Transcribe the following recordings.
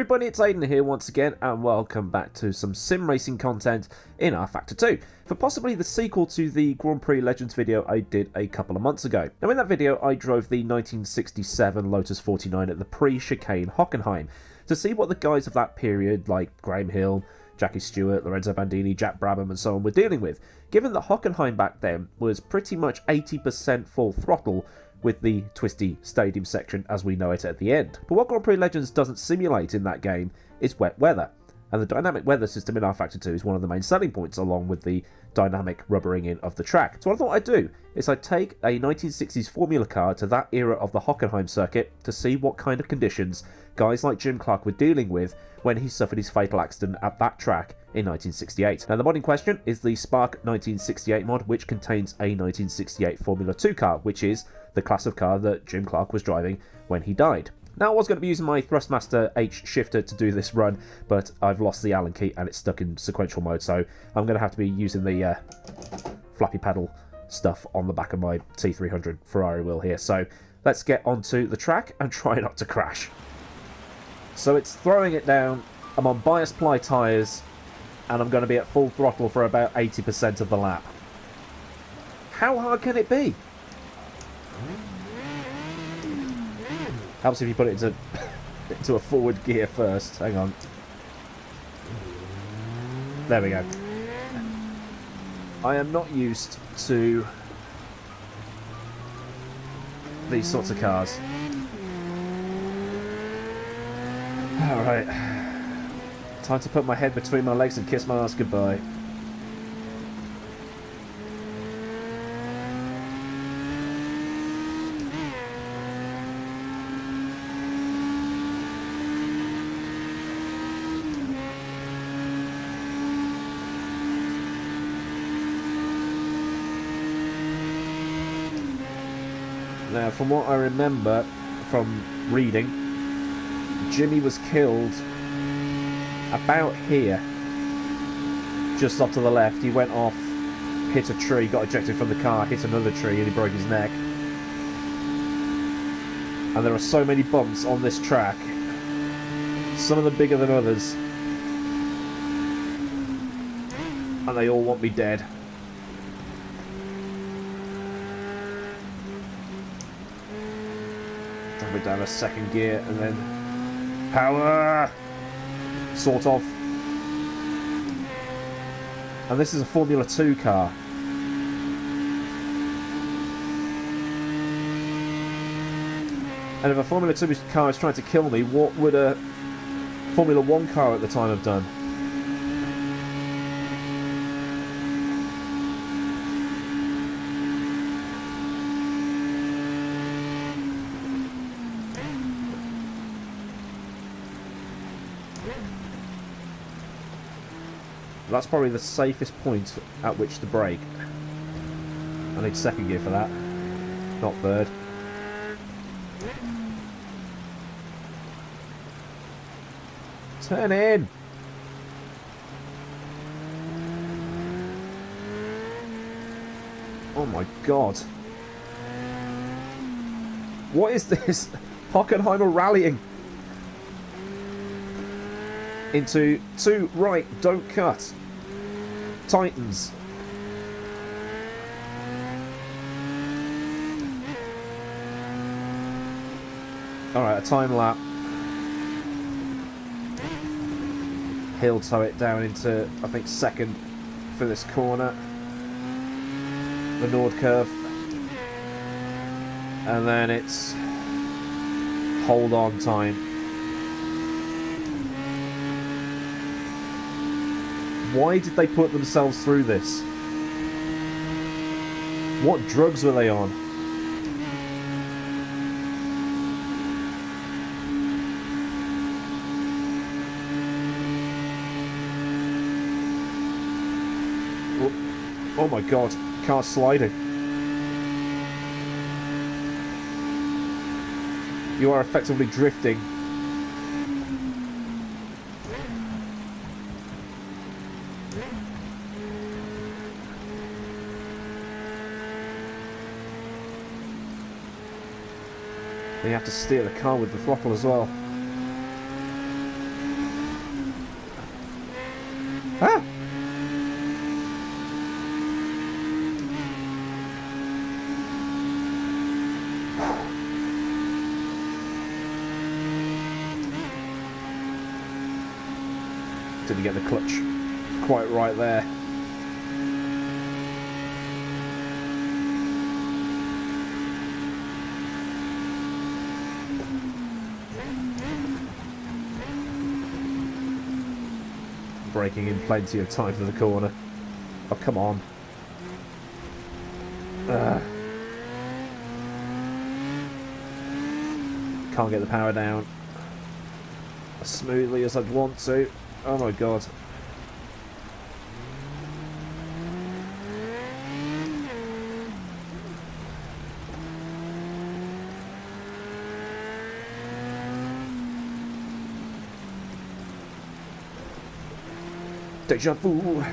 everybody, it's Ayrton here once again, and welcome back to some sim racing content in R Factor 2, for possibly the sequel to the Grand Prix Legends video I did a couple of months ago. Now in that video I drove the 1967 Lotus 49 at the pre-chicane Hockenheim, to see what the guys of that period, like Graham Hill, Jackie Stewart, Lorenzo Bandini, Jack Brabham and so on, were dealing with, given that Hockenheim back then was pretty much 80% full throttle, with the twisty stadium section as we know it at the end. But what Grand Prix Legends doesn't simulate in that game is wet weather, and the dynamic weather system in R Factor 2 is one of the main selling points, along with the dynamic rubbering in of the track. So what I thought I'd do is I'd take a 1960s Formula car to that era of the Hockenheim circuit to see what kind of conditions guys like Jim Clark were dealing with when he suffered his fatal accident at that track in 1968. Now the mod in question is the Spark 1968 mod, which contains a 1968 Formula 2 car, which is the class of car that Jim Clark was driving when he died. Now I was going to be using my Thrustmaster H shifter to do this run, but I've lost the Allen key and it's stuck in sequential mode, so I'm going to have to be using the flappy pedal stuff on the back of my T300 Ferrari wheel here. So let's get onto the track and try not to crash. So it's throwing it down, I'm on bias ply tyres, and I'm going to be at full throttle for about 80% of the lap. How hard can it be? Helps if you put it into a forward gear first. Hang on. There we go. I am not used to these sorts of cars. Alright. Time to put my head between my legs and kiss my ass goodbye. Now, from what I remember from reading, Jimmy was killed about here, just off to the left. He went off, hit a tree, got ejected from the car, hit another tree, and he broke his neck. And there are so many bumps on this track, some of them bigger than others, and they all want me dead. Drop it down a second gear and then power, sort of. And this is a Formula 2 car. And if a Formula 2 car is trying to kill me, what would a Formula 1 car at the time have done? That's probably the safest point at which to brake. I need second gear for that, not third. Turn in! Oh my god. What is this? Hockenheim are rallying into two right, don't cut. Titans. Alright, a time lap. He'll tow it down into, I think, second for this corner. The Nord curve. And then it's hold on time. Why did they put themselves through this? What drugs were they on? Oh my god, car's sliding. You are effectively drifting. You have to steer the car with the throttle as well. Ah! Didn't get the clutch quite right there. Braking in plenty of time for the corner. Oh, come on. Can't get the power down as smoothly as I'd want to. Oh my god. Deja vu.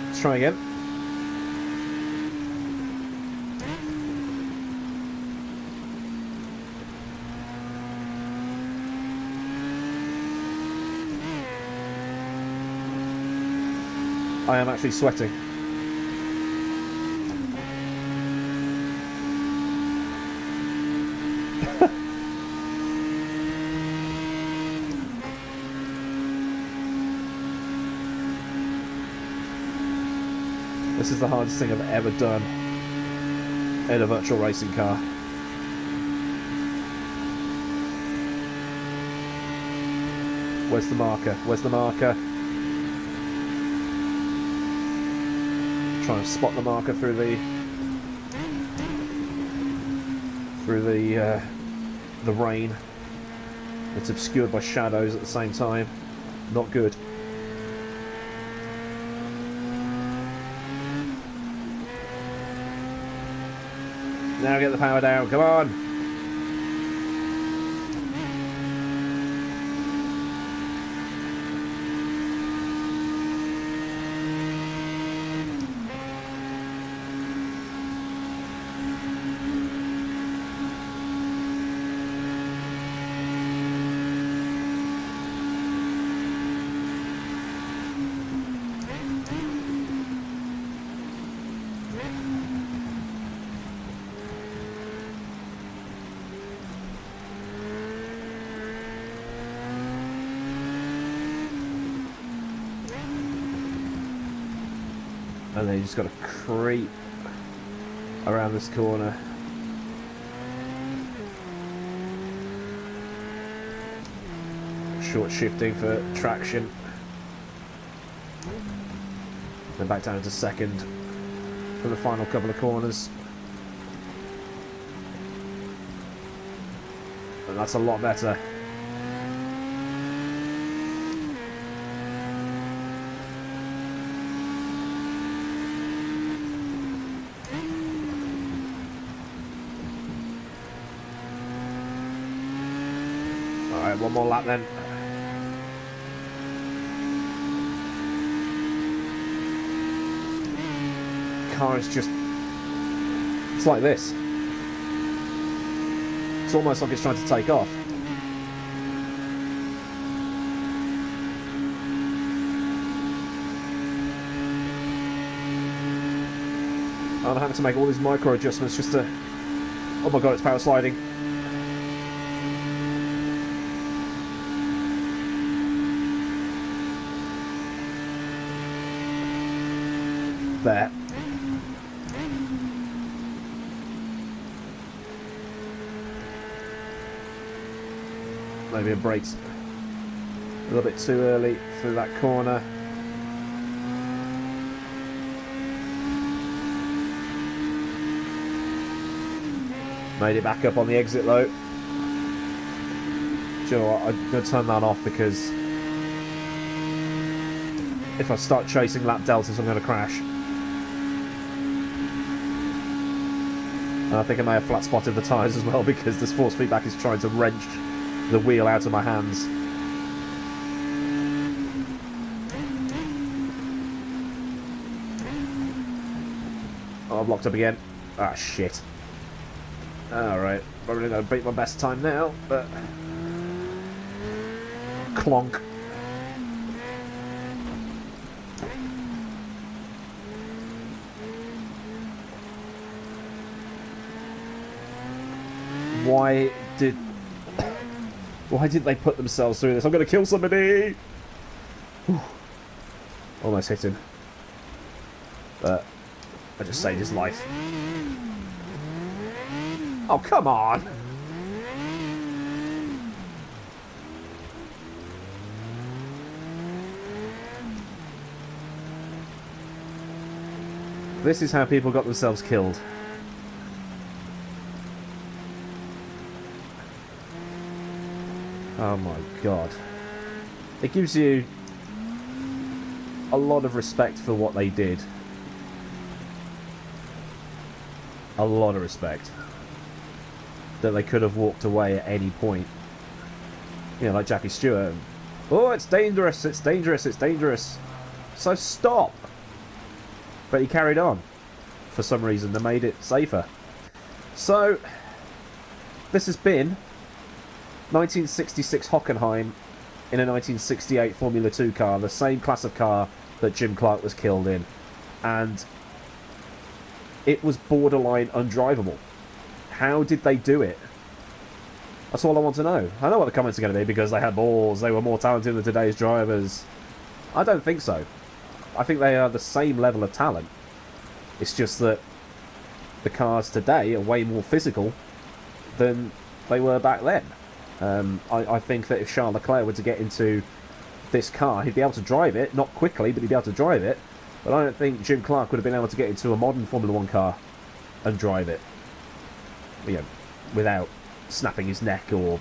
Let's try again. I am actually sweating. This is the hardest thing I've ever done in a virtual racing car. Where's the marker? Where's the marker? Trying to spot the marker through the rain. It's obscured by shadows at the same time. Not good. Now get the power down, come on! And then you just got to creep around this corner. Short shifting for traction. Then back down to second for the final couple of corners. And that's a lot better. Alright, one more lap then. Car is just... it's like this. It's almost like it's trying to take off. I'm having to make all these micro adjustments just to... oh my god, it's power sliding. There. Maybe a brake's a little bit too early through that corner. Made it back up on the exit though. Do you know what? I'm going to turn that off because if I start chasing lap deltas, I'm going to crash. And I think I may have flat spotted the tyres as well because this force feedback is trying to wrench the wheel out of my hands. Oh, I'm locked up again. Ah, shit. Alright, probably going to beat my best time now, but... Clonk. Why did they put themselves through this? I'm going to kill somebody! Whew. Almost hit him. But I just saved his life. Oh, come on! This is how people got themselves killed. Oh my god. It gives you a lot of respect for what they did. A lot of respect. That they could have walked away at any point. You know, like Jackie Stewart. Oh, it's dangerous, it's dangerous, it's dangerous. So stop! But he carried on. For some reason, they made it safer. So, this has been 1966 Hockenheim in a 1968 Formula 2 car, the same class of car that Jim Clark was killed in. And it was borderline undrivable. How did they do it? That's all I want to know. I know what the comments are going to be, because they had balls, they were more talented than today's drivers. I don't think so. I think they are the same level of talent. It's just that the cars today are way more physical than they were back then. I think that if Charles Leclerc were to get into this car, he'd be able to drive it, not quickly, but he'd be able to drive it. But I don't think Jim Clark would have been able to get into a modern Formula 1 car and drive it, you know, without snapping his neck or,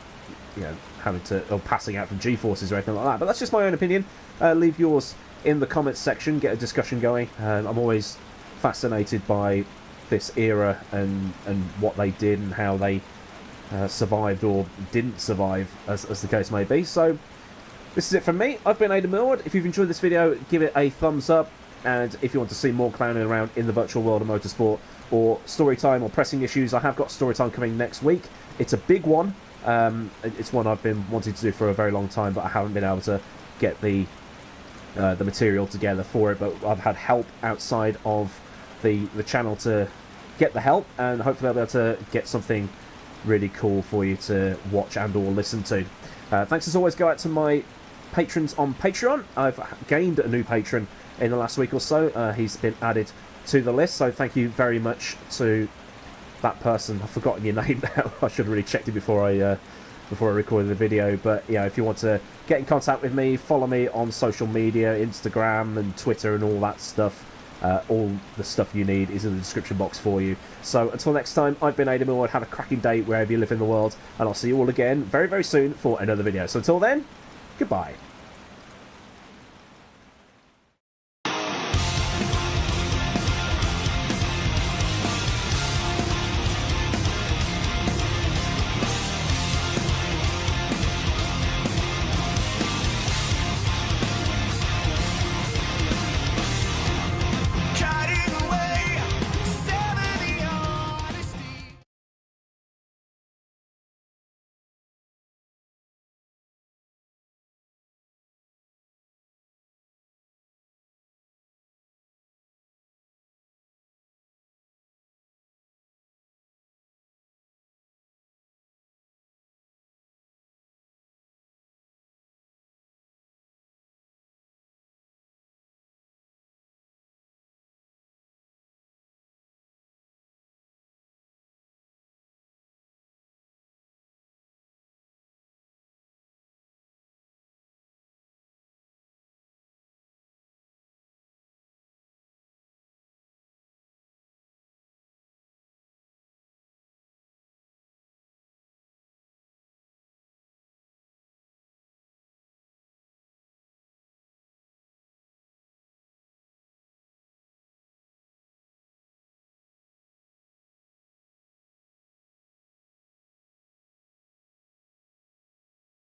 you know, having to, or passing out from G-forces or anything like that. But that's just my own opinion. Leave yours in the comments section, get a discussion going. I'm always fascinated by this era and what they did and how they survived or didn't survive, as the case may be. So this is it from me. I've been Ayrton Millward. If you've enjoyed this video, give it a thumbs up. And if you want to see more clowning around in the virtual world of motorsport, or story time or pressing issues, I have got story time coming next week. It's a big one. It's one I've been wanting to do for a very long time, but I haven't been able to get the material together for it. But I've had help outside of the channel to get the help, and hopefully I'll be able to get something really cool for you to watch and or listen to. Thanks as always go out to my patrons on Patreon. I've gained a new patron in the last week or so. He's been added to the list, so thank you very much to that person. I've forgotten your name now. I should have really checked it before I recorded the video. But yeah, if you want to get in contact with me, follow me on social media, Instagram and Twitter and all that stuff. All the stuff you need is in the description box for you. So until next time, I've been Ayrton Millward. Have a cracking day wherever you live in the world, and I'll see you all again very, very soon for another video. So until then, goodbye.